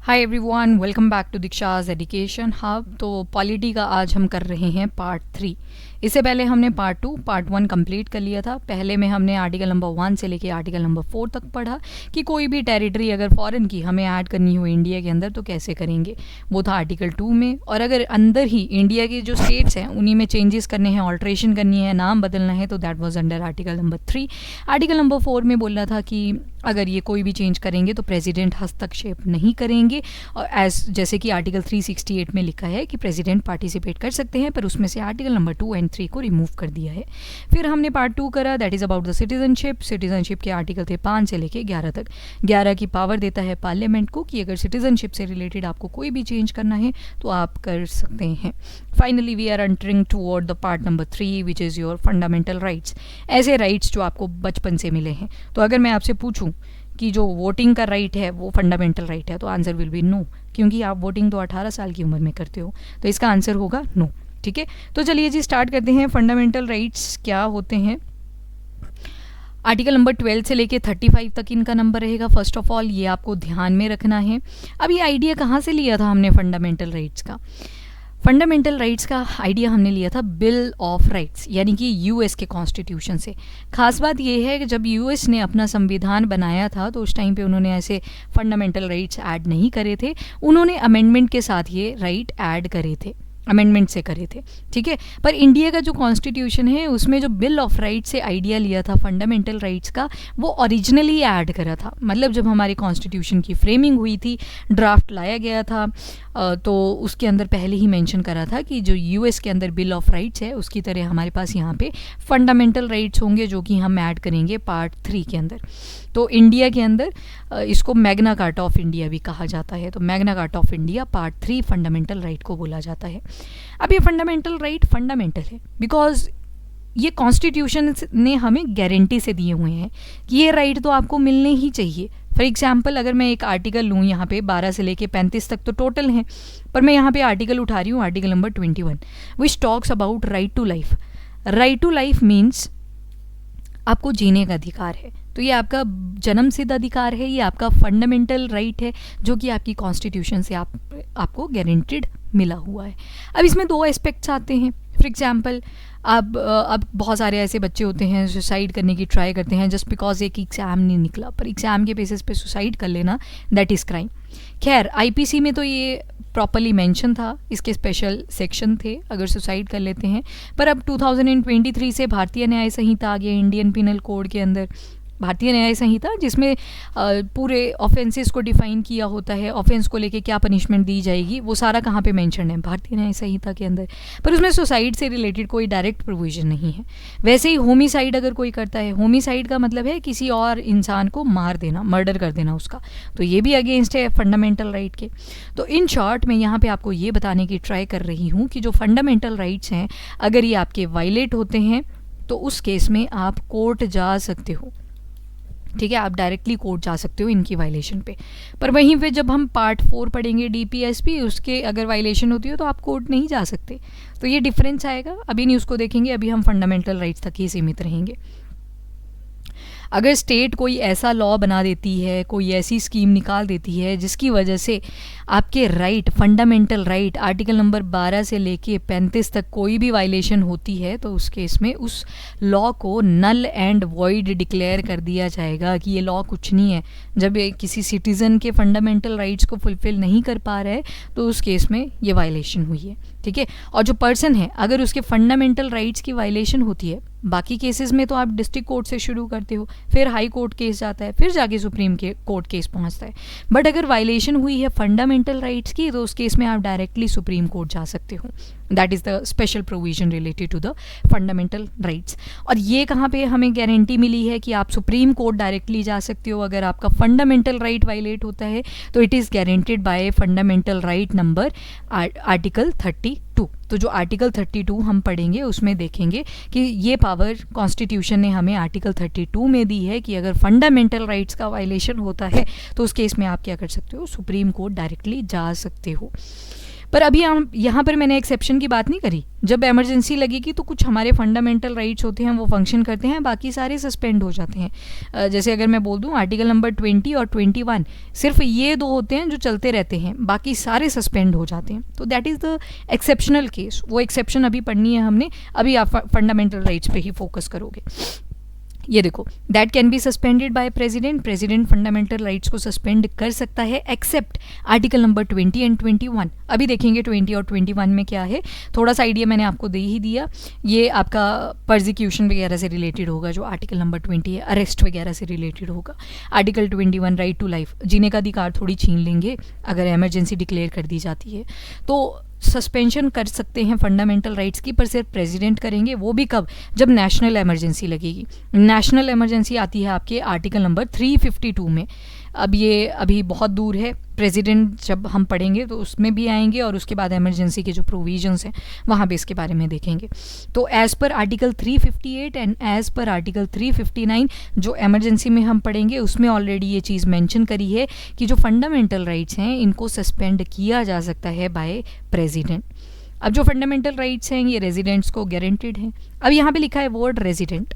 Hi everyone, welcome back to Diksha's education hub. तो polity का आज हम कर रहे हैं पार्ट 3। इससे पहले हमने पार्ट 1 कंप्लीट कर लिया था। पहले में हमने आर्टिकल नंबर 1 से लेके आर्टिकल नंबर 4 तक पढ़ा कि कोई भी टेरिटरी अगर फॉरेन की हमें ऐड करनी हो इंडिया के अंदर तो कैसे करेंगे। वो था आर्टिकल 2 में। और अगर अंदर ही इंडिया के जो स्टेट्स हैं उन्हीं में चेंजेस करने हैं, ऑल्ट्रेशन करनी है, नाम बदलना है, तो that was under article number 3। Article number 4 में बोल रहा था कि अगर ये कोई भी चेंज करेंगे तो प्रेसिडेंट हस्तक्षेप नहीं करेंगे, और जैसे कि आर्टिकल 368 में लिखा है कि प्रेसिडेंट पार्टिसिपेट कर सकते हैं, पर उसमें से आर्टिकल नंबर 2 एंड 3 को रिमूव कर दिया है। फिर हमने पार्ट 2 करा, that is about the citizenship के आर्टिकल थे 5 से लेके 11 तक। 11 की पावर देता है पार्लियामेंट को कि अगर सिटीजनशिप से रिलेटेड आपको कोई भी चेंज करना है तो आप कर सकते हैं। Finally we are entering toward the part number 3 which is your fundamental rights. ऐसे राइट्स जो आपको बचपन से मिले हैं। तो अगर मैं आपसे पूछूं कि जो वोटिंग का राइट है वो फंडामेंटल राइट है, तो आंसर विल बी नो, क्योंकि आप वोटिंग तो 18 साल की उम्र में करते हो, तो इसका आंसर होगा नो। ठीक है, तो चलिए जी स्टार्ट करते हैं। फंडामेंटल राइट्स क्या होते हैं। आर्टिकल नंबर 12 से लेके 35 तक इनका नंबर रहेगा। फर्स्ट ऑफ ऑल ये आपको ध्यान में रखना है। अब ये आइडिया कहाँ से लिया था हमने फंडामेंटल राइट्स का? फंडामेंटल राइट्स का आइडिया हमने लिया था बिल ऑफ राइट्स, यानी कि यूएस के कॉन्स्टिट्यूशन से। खास बात यह है कि जब यूएस ने अपना संविधान बनाया था तो उस टाइम पे उन्होंने ऐसे फंडामेंटल राइट्स ऐड नहीं करे थे, उन्होंने अमेंडमेंट के साथ ये राइट ऐड करे थे, अमेंडमेंट से करे थे। ठीक है, पर इंडिया का जो कॉन्स्टिट्यूशन है उसमें जो बिल ऑफ राइट्स से आइडिया लिया था फंडामेंटल राइट्स का, वो ओरिजिनली ऐड करा था। मतलब जब हमारे कॉन्स्टिट्यूशन की फ्रेमिंग हुई थी, ड्राफ्ट लाया गया था, तो उसके अंदर पहले ही मेंशन करा था कि जो यूएस के अंदर बिल ऑफ राइट्स है उसकी तरह हमारे पास यहाँ पे फंडामेंटल राइट्स होंगे, जो कि हम ऐड करेंगे पार्ट 3 के अंदर। तो इंडिया के अंदर इसको मैग्ना कार्टा ऑफ इंडिया भी कहा जाता है। तो Magna carta of India part 3 fundamental right को बोला जाता है। अब ये फंडामेंटल राइट फंडामेंटल है बिकॉज ये कॉन्स्टिट्यूशन ने हमें गारंटी से दिए हुए हैं कि ये राइट तो आपको मिलने ही चाहिए। फॉर एग्जाम्पल अगर मैं एक आर्टिकल लूँ, यहाँ पे 12 से लेके 35 तक तो टोटल हैं, पर मैं यहाँ पे आर्टिकल उठा रही हूँ article number 21 which talks about right to life. Right to life means आपको जीने का अधिकार है। तो ये आपका जन्म सिद्ध अधिकार है, ये आपका फंडामेंटल राइट है जो कि आपकी कॉन्स्टिट्यूशन से आपको गारंटीड मिला हुआ है। अब इसमें 2 एस्पेक्ट्स आते हैं। फॉर एग्जाम्पल अब बहुत सारे ऐसे बच्चे होते हैं सुसाइड करने की ट्राई करते हैं जस्ट बिकॉज एक एग्ज़ाम नहीं निकला, पर एग्ज़ाम के बेसिस पे सुसाइड कर लेना दैट इज़ क्राइम। खैर आईपीसी में तो ये प्रॉपरली मेंशन था, इसके स्पेशल सेक्शन थे अगर सुसाइड कर लेते हैं। पर अब 2023 से भारतीय न्याय संहिता आ गया इंडियन पिनल कोड के अंदर, भारतीय न्याय संहिता, जिसमें पूरे ऑफेंसेस को डिफाइन किया होता है, ऑफेंस को लेके क्या पनिशमेंट दी जाएगी वो सारा कहाँ पे मेंशन है, भारतीय न्याय संहिता के अंदर। पर उसमें सुसाइड से रिलेटेड कोई डायरेक्ट प्रोविजन नहीं है। वैसे ही होमिसाइड अगर कोई करता है, होमिसाइड का मतलब है किसी और इंसान को मार देना, मर्डर कर देना उसका, तो ये भी अगेंस्ट है फंडामेंटल राइट के। तो इन शॉर्ट मैं यहाँ पे आपको ये बताने की ट्राई कर रही हूँ कि जो फंडामेंटल राइट्स हैं अगर ये आपके वायलेट होते हैं तो उस केस में आप कोर्ट जा सकते हो। ठीक है, आप डायरेक्टली कोर्ट जा सकते हो इनकी वायलेशन पे। पर वहीं पे जब हम पार्ट 4 पढ़ेंगे डीपीएसपी, उसके अगर वायलेशन होती हो तो आप कोर्ट नहीं जा सकते। तो ये डिफरेंस आएगा। अभी नहीं उसको देखेंगे, अभी हम फंडामेंटल राइट्स तक ही सीमित रहेंगे। अगर स्टेट कोई ऐसा लॉ बना देती है, कोई ऐसी स्कीम निकाल देती है जिसकी वजह से आपके right, fundamental right article number 12 से लेके 35 तक कोई भी वायलेशन होती है, तो उस केस में उस लॉ को नल एंड वॉइड डिक्लेयर कर दिया जाएगा कि ये लॉ कुछ नहीं है। जब ये किसी सिटीज़न के फंडामेंटल राइट्स को फुलफिल नहीं कर पा रहा है तो उस केस में ये वायलेशन हुई है। ठीक है, और जो पर्सन है अगर उसके फंडामेंटल राइट्स की वायलेशन होती है, बाकी केसेस में तो आप डिस्ट्रिक्ट कोर्ट से शुरू करते हो, फिर हाई कोर्ट केस जाता है, फिर जाके सुप्रीम कोर्ट केस पहुंचता है। बट अगर वायलेशन हुई है फंडामेंटल राइट्स की तो उस केस में आप डायरेक्टली सुप्रीम कोर्ट जा सकते हो। That is the special provision related to the fundamental rights. और ये कहाँ पे हमें गारंटी मिली है कि आप सुप्रीम कोर्ट डायरेक्टली जा सकते हो अगर आपका फंडामेंटल राइट वायलेट होता है? तो it is guaranteed bye fundamental right number article 32। तो जो आर्टिकल 32 हम पढ़ेंगे उसमें देखेंगे कि ये पावर कॉन्स्टिट्यूशन ने हमें आर्टिकल 32 में दी है कि अगर फंडामेंटल राइट्स का वायलेशन होता है तो उस केस में आप क्या कर सकते हो, सुप्रीम कोर्ट डायरेक्टली जा सकते हो। पर अभी हम यहाँ पर मैंने एक्सेप्शन की बात नहीं करी। जब इमरजेंसी लगेगी तो कुछ हमारे फंडामेंटल राइट्स होते हैं वो फंक्शन करते हैं, बाकी सारे सस्पेंड हो जाते हैं। जैसे अगर मैं बोल दूँ आर्टिकल नंबर 20 और 21, सिर्फ ये दो होते हैं जो चलते रहते हैं, बाकी सारे सस्पेंड हो जाते हैं। तो that is the exceptional case. वो एक्सेप्शन अभी पढ़नी है हमने, अभी आप फंडामेंटल राइट्स पे ही फोकस करोगे। ये देखो, that can be suspended by president. President fundamental rights को सस्पेंड कर सकता है एक्सेप्ट आर्टिकल नंबर 20 एंड 21। अभी देखेंगे 20 और 21 में क्या है, थोड़ा सा आइडिया मैंने आपको दे ही दिया। ये आपका परसिक्यूशन वगैरह से रिलेटेड होगा, जो आर्टिकल नंबर 20 है, अरेस्ट वगैरह से रिलेटेड होगा। आर्टिकल 21 राइट टू लाइफ, जीने का अधिकार थोड़ी छीन लेंगे अगर इमरजेंसी डिक्लेयर कर दी जाती है। तो सस्पेंशन कर सकते हैं फंडामेंटल राइट्स की, पर सिर्फ प्रेसिडेंट करेंगे, वो भी कब, जब नेशनल इमरजेंसी लगेगी। नेशनल इमरजेंसी आती है आपके आर्टिकल नंबर 352 में। अब ये अभी बहुत दूर है, प्रेसिडेंट जब हम पढ़ेंगे तो उसमें भी आएंगे, और उसके बाद इमरजेंसी के जो प्रोविजंस हैं वहाँ पे इसके बारे में देखेंगे। तो as per article 358 and as per article 359 जो इमरजेंसी में हम पढ़ेंगे उसमें ऑलरेडी ये चीज़ मेंशन करी है कि जो फंडामेंटल राइट्स हैं इनको सस्पेंड किया जा सकता है बाय प्रेसिडेंट। अब जो फंडामेंटल राइट्स हैं ये रेजिडेंट्स को गारंटीड हैं। अब यहाँ पे लिखा है वर्ड रेजिडेंट।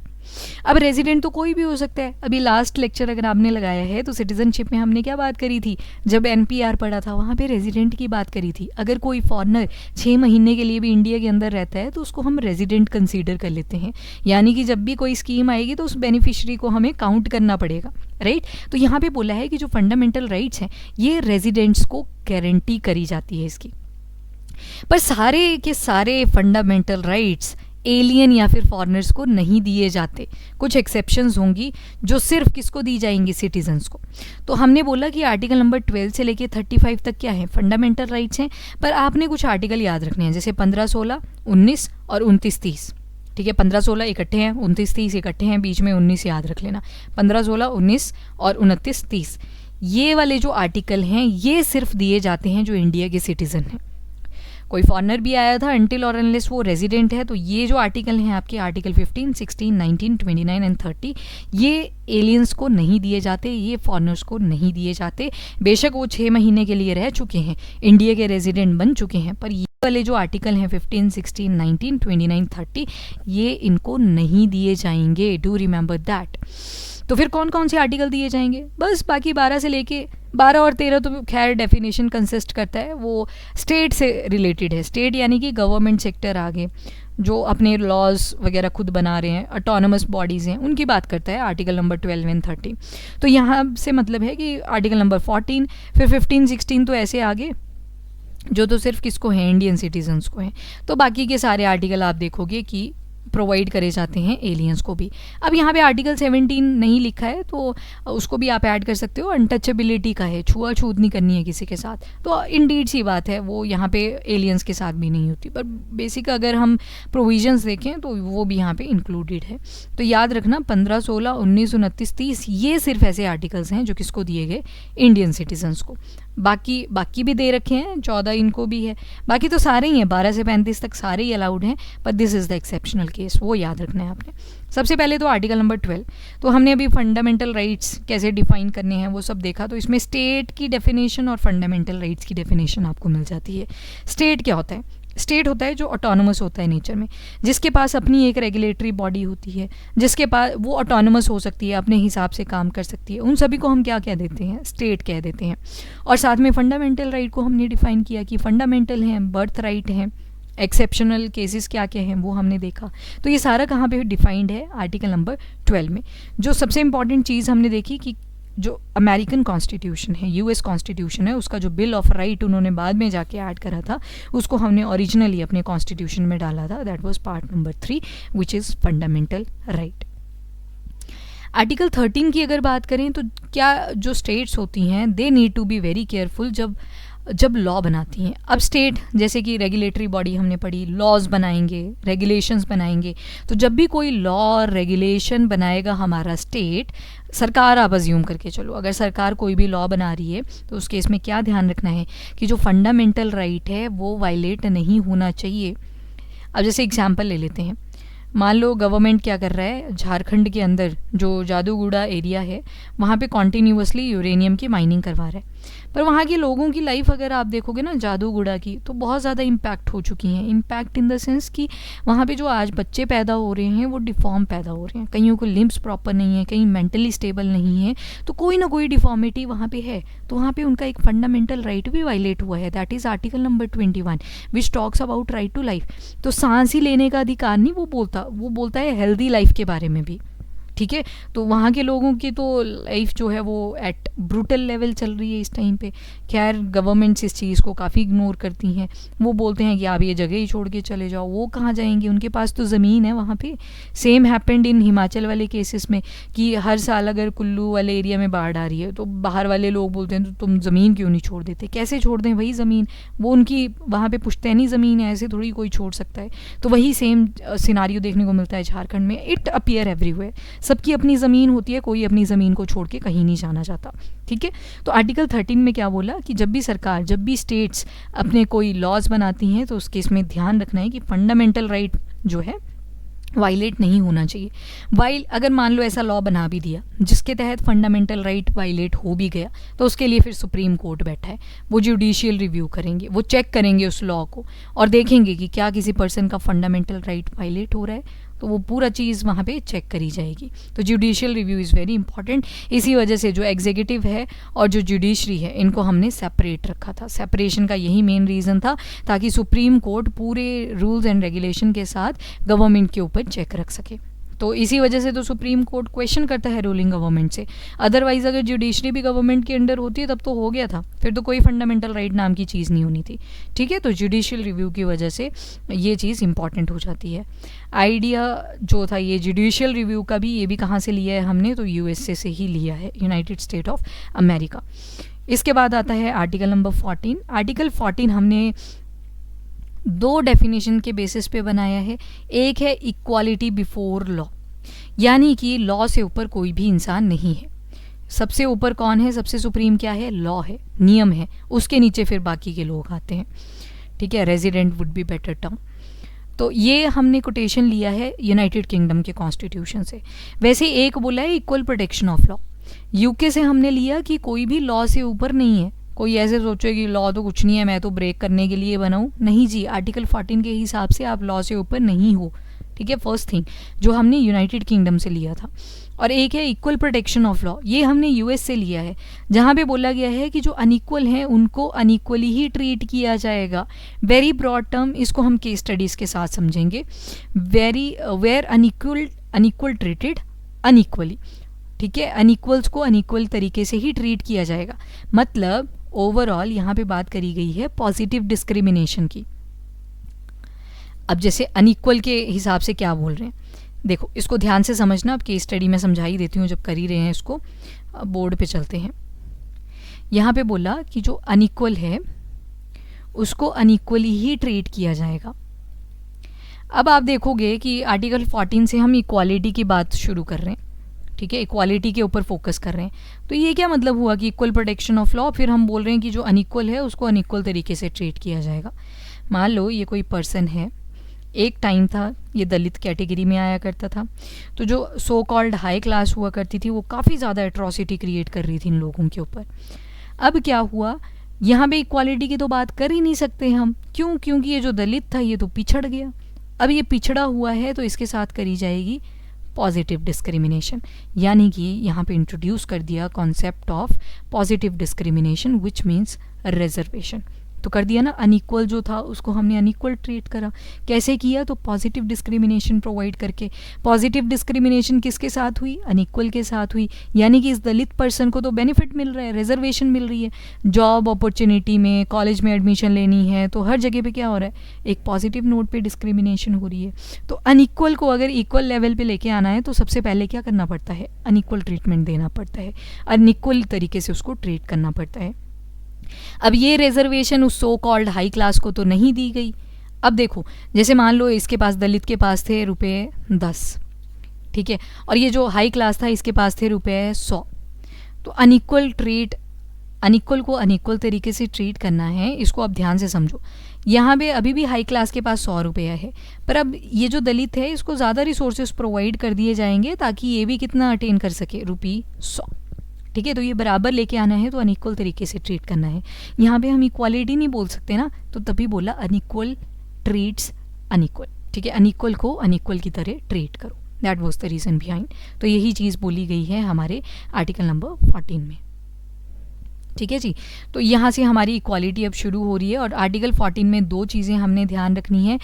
अब रेजिडेंट तो कोई भी हो सकता है। अभी लास्ट लेक्चर अगर आपने लगाया है तो सिटीजनशिप में हमने क्या बात करी थी, जब एनपीआर पढ़ा था वहाँ पे रेजिडेंट की बात करी थी। अगर कोई फॉरेनर 6 महीने के लिए भी इंडिया के अंदर रहता है तो उसको हम रेजिडेंट कंसीडर कर लेते हैं, यानी कि जब भी कोई स्कीम आएगी तो उस बेनिफिशियरी को हमें काउंट करना पड़ेगा, राइट। तो यहाँ पे बोला है कि जो फंडामेंटल राइट्स हैं ये रेजिडेंट्स को गारंटी करी जाती है इसकी। पर सारे के सारे फंडामेंटल राइट्स एलियन या फिर फॉरेनर्स को नहीं दिए जाते। कुछ एक्सेप्शंस होंगी जो सिर्फ किसको दी जाएंगी, सिटीजन्स को। तो हमने बोला कि आर्टिकल नंबर 12 से लेके 35 तक क्या है, फंडामेंटल राइट्स हैं। पर आपने कुछ आर्टिकल याद रखने हैं, जैसे 15, 16, 19 और 29, 30। ठीक है, 15, 16 इकट्ठे हैं, 29, 30 इकट्ठे हैं, बीच में 19 याद रख लेना। 15, 16, 19 और 29, 30 ये वाले जो आर्टिकल हैं ये सिर्फ दिए जाते हैं जो इंडिया के सिटीज़न हैं। कोई फॉरेनर भी आया था अनटिल और अनलेस वो रेजिडेंट है, तो ये जो आर्टिकल हैं आपके आर्टिकल 15, 16, 19, 29 एंड 30 ये एलियंस को नहीं दिए जाते, ये फॉरेनर्स को नहीं दिए जाते। बेशक वो 6 महीने के लिए रह चुके हैं, इंडिया के रेजिडेंट बन चुके हैं, पर ये वाले जो आर्टिकल हैं 15, 16, 19, 29, 30 ये इनको नहीं दिए जाएंगे। Do remember that. तो फिर कौन कौन से आर्टिकल दिए जाएंगे, बस बाकी 12 से लेके 12 और 13 तो खैर डेफिनेशन कंसिस्ट करता है, वो स्टेट से रिलेटेड है। स्टेट यानी कि गवर्नमेंट सेक्टर आगे जो अपने लॉज वगैरह खुद बना रहे हैं, ऑटोनमस बॉडीज़ हैं, उनकी बात करता है आर्टिकल नंबर 12 एंड 30। तो यहाँ से मतलब है कि आर्टिकल नंबर 14, फिर 15, 16 तो ऐसे आगे जो तो सिर्फ किसको हैं, इंडियन सिटीजन्स को हैं। तो बाकी के सारे आर्टिकल आप देखोगे कि प्रोवाइड करे जाते हैं एलियंस को भी। अब यहाँ पे आर्टिकल 17 नहीं लिखा है तो उसको भी आप ऐड कर सकते हो, अनटचेबिलिटी का है, छुआछूत नहीं करनी है किसी के साथ। तो इंडीड सी बात है, वो यहाँ पे एलियंस के साथ भी नहीं होती, पर बेसिक अगर हम प्रोविजंस देखें तो वो भी यहाँ पे इंक्लूडेड है। तो याद रखना 15, 16, 19, 29, 30 ये सिर्फ ऐसे आर्टिकल्स हैं जो किसको दिए गए, इंडियन सिटीजन्स को। बाकी भी दे रखे हैं, 14 इनको भी है, बाकी तो सारे ही हैं, 12 से 35 तक सारे ही अलाउड हैं, पर this is the exceptional case, वो याद रखना है आपने। सबसे पहले तो आर्टिकल नंबर 12, तो हमने अभी फंडामेंटल राइट्स कैसे डिफाइन करने हैं वो सब देखा। तो इसमें स्टेट की डेफिनेशन और फंडामेंटल राइट्स की डेफिनेशन आपको मिल जाती है। स्टेट क्या होता है, स्टेट होता है जो ऑटोनमस होता है नेचर में, जिसके पास अपनी एक रेगुलेटरी बॉडी होती है, जिसके पास वो ऑटोनमस हो सकती है, अपने हिसाब से काम कर सकती है, उन सभी को हम क्या कह देते हैं, स्टेट कह देते हैं। और साथ में फंडामेंटल राइट को हमने डिफाइन किया कि फंडामेंटल हैं, बर्थ राइट हैं, एक्सेप्शनल केसेस क्या क्या हैं वो हमने देखा। तो ये सारा कहाँ पे डिफाइंड है, आर्टिकल नंबर 12 में। जो सबसे इंपॉर्टेंट चीज़ हमने देखी कि जो अमेरिकन कॉन्स्टिट्यूशन है, यूएस कॉन्स्टिट्यूशन है, उसका जो बिल ऑफ राइट उन्होंने बाद में जाके ऐड करा था, उसको हमने ओरिजिनली अपने कॉन्स्टिट्यूशन में डाला था। That was part number 3 which is fundamental right. Article 13 की अगर बात करें तो क्या जो स्टेट्स होती हैं they need to be very careful जब लॉ बनाती हैं। अब स्टेट जैसे कि रेगुलेटरी बॉडी हमने पढ़ी, लॉज बनाएंगे, रेगुलेशंस बनाएंगे। तो जब भी कोई लॉ रेगुलेशन बनाएगा हमारा स्टेट, सरकार आप अज्यूम करके चलो, अगर सरकार कोई भी लॉ बना रही है तो उस केस में क्या ध्यान रखना है कि जो फंडामेंटल राइट है वो वायलेट नहीं होना चाहिए। अब जैसे एग्जाम्पल ले लेते हैं, मान लो गवर्नमेंट क्या कर रहा है, झारखंड के अंदर जो जादूगुड़ा एरिया है वहाँ पे कॉन्टीन्यूसली यूरेनियम की माइनिंग करवा रहा है, पर वहाँ के लोगों की लाइफ अगर आप देखोगे ना जादूगुड़ा की, तो बहुत ज़्यादा इम्पैक्ट हो चुकी हैं। इम्पैक्ट इन द सेंस कि वहाँ पे जो आज बच्चे पैदा हो रहे हैं वो डिफॉर्म पैदा हो रहे हैं, कईयों को लिम्स प्रॉपर नहीं है, कहीं मेंटली स्टेबल नहीं है, तो कोई ना कोई डिफॉर्मिटी वहाँ पे है। तो वहाँ पे उनका एक फंडामेंटल राइट भी वायलेट हुआ है, that is article number 21 which talks about right to life. तो सांस ही लेने का अधिकार नहीं वो बोलता है हेल्दी लाइफ के बारे में भी, ठीक है। तो वहाँ के लोगों की तो लाइफ जो है वो एट ब्रूटल लेवल चल रही है इस टाइम पे। खैर गवर्नमेंट्स इस चीज़ को काफ़ी इग्नोर करती हैं, वो बोलते हैं कि आप ये जगह ही छोड़ के चले जाओ। वो कहाँ जाएंगे, उनके पास तो ज़मीन है वहाँ पे। सेम हैपेंड इन हिमाचल वाले केसेस में कि हर साल अगर कुल्लू वाले एरिया में बाढ़ आ रही है तो बाहर वाले लोग बोलते हैं तो तुम ज़मीन क्यों नहीं छोड़ देते। कैसे छोड़ दें वही ज़मीन, वो उनकी वहाँ पे पुश्तैनी ज़मीन है, ऐसे थोड़ी कोई छोड़ सकता है। तो वही सेम सिनारियो देखने को मिलता है झारखंड में। इट अपीयर एवरीवेयर, सबकी अपनी ज़मीन होती है, कोई अपनी ज़मीन को छोड़ के कहीं नहीं जाना चाहता, ठीक है। तो आर्टिकल 13 में क्या बोला कि जब भी सरकार, जब भी स्टेट्स अपने कोई लॉज बनाती हैं तो उसके इसमें ध्यान रखना है कि फंडामेंटल राइट जो है वायलेट नहीं होना चाहिए। वाइल अगर मान लो ऐसा लॉ बना भी दिया जिसके तहत फंडामेंटल राइट वायलेट हो भी गया, तो उसके लिए फिर सुप्रीम कोर्ट बैठा है, वो जुडिशियल रिव्यू करेंगे, वो चेक करेंगे उस लॉ को और देखेंगे कि क्या किसी पर्सन का फंडामेंटल राइट वायलेट हो रहा है, तो वो पूरा चीज़ वहाँ पे चेक करी जाएगी। तो judicial review is very important. इसी वजह से जो एग्जीक्यूटिव है और जो जुडिशरी है इनको हमने सेपरेट रखा था। सेपरेशन का यही मेन रीज़न था ताकि सुप्रीम कोर्ट पूरे रूल्स एंड रेगुलेशन के साथ गवर्नमेंट के ऊपर चेक रख सके। तो इसी वजह से तो सुप्रीम कोर्ट क्वेश्चन करता है रूलिंग गवर्नमेंट से। अदरवाइज अगर जुडिशरी भी गवर्नमेंट के अंडर होती है तब तो हो गया था, फिर तो कोई फंडामेंटल राइट नाम की चीज़ नहीं होनी थी, ठीक है। तो जुडिशियल रिव्यू की वजह से ये चीज़ इंपॉर्टेंट हो जाती है। आइडिया जो था ये जुडिशियल रिव्यू का भी, ये भी कहाँ से लिया है हमने, तो यूएसए से ही लिया है, यूनाइटेड स्टेट ऑफ अमेरिका। इसके बाद आता है आर्टिकल नंबर 14। आर्टिकल 14 हमने दो डेफिनेशन के बेसिस पे बनाया है। एक है इक्वालिटी बिफोर लॉ, यानी कि लॉ से ऊपर कोई भी इंसान नहीं है। सबसे ऊपर कौन है, सबसे सुप्रीम क्या है, लॉ है, नियम है, उसके नीचे फिर बाकी के लोग आते हैं, ठीक है। Resident would be better term. तो ये हमने कोटेशन लिया है यूनाइटेड किंगडम के कॉन्स्टिट्यूशन से। वैसे एक बोला है equal protection of law, UK से हमने लिया कि कोई भी लॉ से ऊपर नहीं है। कोई ऐसे सोचे कि लॉ तो कुछ नहीं है, मैं तो ब्रेक करने के लिए बनाऊँ, नहीं जी, आर्टिकल 14 के हिसाब से आप लॉ से ऊपर नहीं हो, ठीक है। फर्स्ट थिंग जो हमने यूनाइटेड किंगडम से लिया था। और एक है इक्वल प्रोटेक्शन ऑफ लॉ, ये हमने यूएस से लिया है, जहाँ पे बोला गया है कि जो अनइक्वल हैं उनको अनइक्वली ही ट्रीट किया जाएगा। वेरी ब्रॉड टर्म, इसको हम केस स्टडीज़ के साथ समझेंगे। वेयर अनइक्वल ट्रीटेड अनइक्वली, ठीक है। अनइक्वल्स को अनइक्वल तरीके से ही ट्रीट किया जाएगा। मतलब ओवरऑल यहाँ पे बात करी गई है पॉजिटिव डिस्क्रिमिनेशन की। अब जैसे अनइक्वल के हिसाब से क्या बोल रहे हैं, देखो इसको ध्यान से समझना। अब केस स्टडी में समझा ही देती हूँ जब कर ही रहे हैं इसको। बोर्ड पे चलते हैं। यहाँ पे बोला कि जो अनइक्वल है उसको अनइक्वली ही ट्रीट किया जाएगा। अब आप देखोगे कि आर्टिकल 14 से हम इक्वालिटी की बात शुरू कर रहे हैं, ठीक है, इक्वालिटी के ऊपर फोकस कर रहे हैं। तो ये क्या मतलब हुआ कि इक्वल प्रोटेक्शन ऑफ लॉ, फिर हम बोल रहे हैं कि जो अनइक्वल है उसको अनइक्वल तरीके से ट्रीट किया जाएगा। मान लो ये कोई पर्सन है, एक टाइम था ये दलित कैटेगरी में आया करता था, तो जो सो कॉल्ड हाई क्लास हुआ करती थी वो काफ़ी ज़्यादा एट्रॉसिटी क्रिएट कर रही थी इन लोगों के ऊपर। अब क्या हुआ, यहाँ पे इक्वालिटी की तो बात कर ही नहीं सकते हम, क्यों, क्योंकि ये जो दलित था ये तो पिछड़ गया। अब ये पिछड़ा हुआ है तो इसके साथ करी जाएगी पॉजिटिव डिस्क्रिमिनेशन, यानी कि यहाँ पे इंट्रोड्यूस कर दिया concept of positive discrimination which means reservation. तो कर दिया ना, अनइक्वल जो था उसको हमने अनइक्वल ट्रीट करा। कैसे किया, तो पॉजिटिव डिस्क्रिमिनेशन प्रोवाइड करके। पॉजिटिव डिस्क्रिमिनेशन किसके साथ हुई, अनइक्वल के साथ हुई, यानी कि इस दलित पर्सन को तो बेनिफिट मिल रहा है, रिजर्वेशन मिल रही है। जॉब अपॉर्चुनिटी में, कॉलेज में एडमिशन लेनी है तो हर जगह पे क्या हो रहा है, एक पॉजिटिव नोट पे डिस्क्रिमिनेशन हो रही है। तो अनइक्वल को अगर इक्वल लेवल पे लेके आना है तो सबसे पहले क्या करना पड़ता है, अनइक्वल ट्रीटमेंट देना पड़ता है, अनइक्वल तरीके से उसको ट्रीट करना पड़ता है। अब ये रिजर्वेशन उस सो कॉल्ड हाई क्लास को तो नहीं दी गई। अब देखो, जैसे मान लो इसके पास, दलित के पास थे ₹10, ठीक है, और ये जो हाई क्लास था इसके पास थे ₹100। तो अनइक्वल को अनइक्वल तरीके से ट्रीट करना है, इसको अब ध्यान से समझो। यहाँ पे अभी भी हाई क्लास के पास 100 रुपया है, पर अब ये जो दलित है इसको ज़्यादा रिसोर्सेज प्रोवाइड कर दिए जाएंगे ताकि ये भी कितना अटेन कर सके, ₹100। ठीक है, तो ये बराबर लेके आना है तो अनइक्वल तरीके से ट्रीट करना है। यहाँ पे हम इक्वालिटी नहीं बोल सकते ना, तो तभी बोला अनइक्वल ट्रीट्स अनइक्वल। ठीक है, अनइक्वल को अनइक्वल की तरह ट्रीट करो, that was the reason behind. तो यही चीज़ बोली गई है हमारे आर्टिकल नंबर 14 में। ठीक है जी, तो यहाँ से हमारी इक्वालिटी अब शुरू हो रही है। और आर्टिकल 14 में 2 चीज़ें हमने ध्यान रखनी है,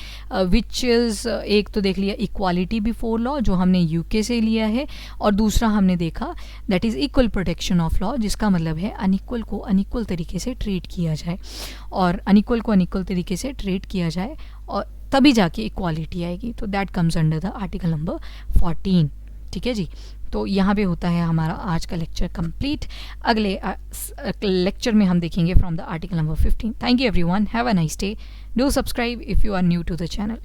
विच इज़, एक तो देख लिया इक्वालिटी बिफोर लॉ जो हमने यूके से लिया है, और दूसरा हमने देखा that is equal protection of law, जिसका मतलब है अनइक्वल को अनइक्वल तरीके से ट्रीट किया जाए, और अनइक्वल को अनइक्वल तरीके से ट्रीट किया जाए और तभी जाके इक्वालिटी आएगी। तो that comes under the article number 14। ठीक है जी, तो यहाँ पे होता है हमारा आज का लेक्चर कंप्लीट। अगले लेक्चर में हम देखेंगे from the article number 15। Thank you everyone, have a nice day, do subscribe if you are new to the channel.